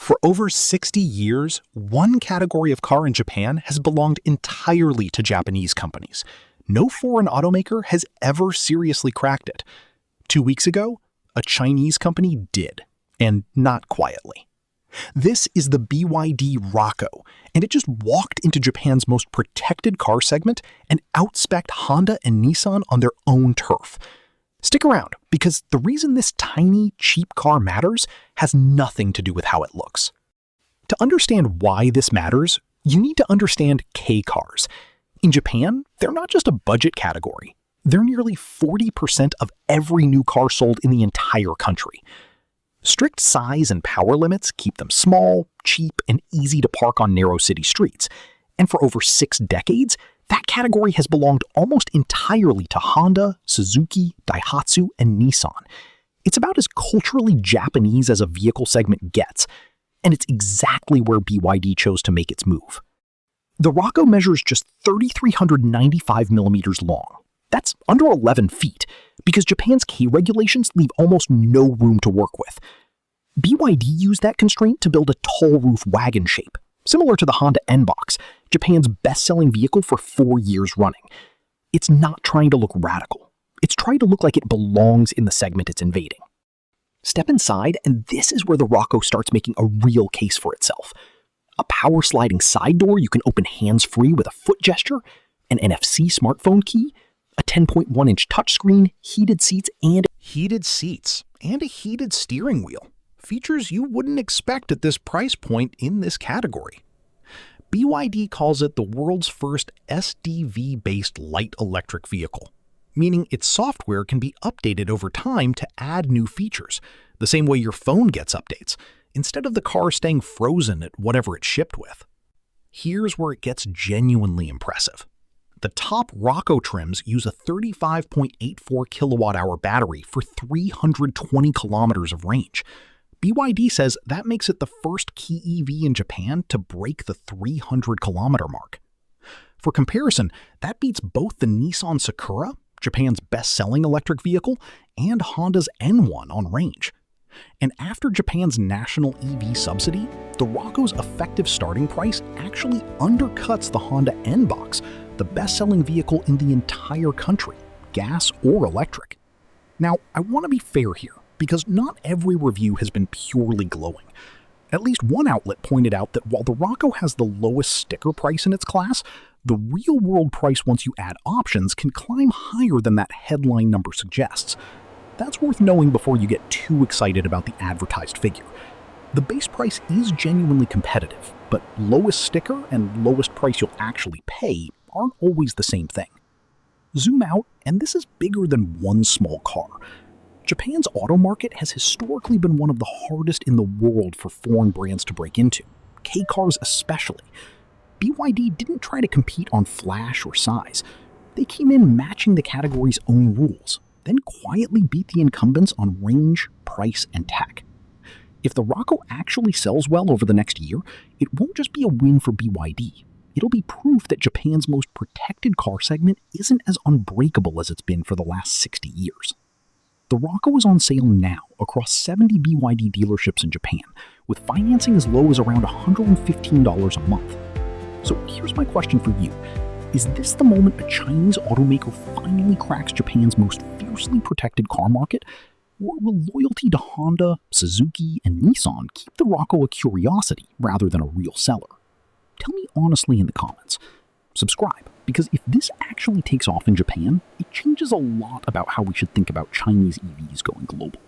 For over 60 years, one category of car in Japan has belonged entirely to Japanese companies. No foreign automaker has ever seriously cracked it. 2 weeks ago, a Chinese company did, and not quietly. This is the BYD Racco, and it just walked into Japan's most protected car segment and out-specced Honda and Nissan on their own turf. Stick around, because the reason this tiny, cheap car matters has nothing to do with how it looks. To understand why this matters, you need to understand K-cars. In Japan, they're not just a budget category. They're nearly 40% of every new car sold in the entire country. Strict size and power limits keep them small, cheap, and easy to park on narrow city streets. And for over 6 decades, that category has belonged almost entirely to Honda, Suzuki, Daihatsu, and Nissan. It's about as culturally Japanese as a vehicle segment gets, and it's exactly where BYD chose to make its move. The Racco measures just 3,395 millimeters long. That's under 11 feet, because Japan's K regulations leave almost no room to work with. BYD used that constraint to build a tall roof wagon shape, similar to the Honda N-Box, Japan's best-selling vehicle for 4 years running. It's not trying to look radical. It's trying to look like it belongs in the segment it's invading. Step inside, and this is where the Racco starts making a real case for itself. A power-sliding side door you can open hands-free with a foot gesture, an NFC smartphone key, a 10.1-inch touchscreen, heated seats, and a heated steering wheel. Features you wouldn't expect at this price point in this category. BYD calls it the world's first SDV-based light electric vehicle, meaning its software can be updated over time to add new features, the same way your phone gets updates, instead of the car staying frozen at whatever it's shipped with. Here's where it gets genuinely impressive. The top Racco trims use a 35.84 kilowatt-hour battery for 320 kilometers of range. BYD says that makes it the first key EV in Japan to break the 300-kilometer mark. For comparison, that beats both the Nissan Sakura, Japan's best-selling electric vehicle, and Honda's N1 on range. And after Japan's national EV subsidy, the Racco's effective starting price actually undercuts the Honda N-Box, the best-selling vehicle in the entire country, gas or electric. Now, I want to be fair here, because not every review has been purely glowing. At least one outlet pointed out that while the Racco has the lowest sticker price in its class, the real-world price once you add options can climb higher than that headline number suggests. That's worth knowing before you get too excited about the advertised figure. The base price is genuinely competitive, but lowest sticker and lowest price you'll actually pay aren't always the same thing. Zoom out, and this is bigger than one small car. Japan's auto market has historically been one of the hardest in the world for foreign brands to break into, K-cars especially. BYD didn't try to compete on flash or size. They came in matching the category's own rules, then quietly beat the incumbents on range, price, and tech. If the Racco actually sells well over the next year, it won't just be a win for BYD. It'll be proof that Japan's most protected car segment isn't as unbreakable as it's been for the last 60 years. The Racco is on sale now across 70 BYD dealerships in Japan, with financing as low as around $115 a month. So here's my question for you. Is this the moment a Chinese automaker finally cracks Japan's most fiercely protected car market? Or will loyalty to Honda, Suzuki, and Nissan keep the Racco a curiosity rather than a real seller? Tell me honestly in the comments. Subscribe, because if this actually takes off in Japan, it changes a lot about how we should think about Chinese EVs going global.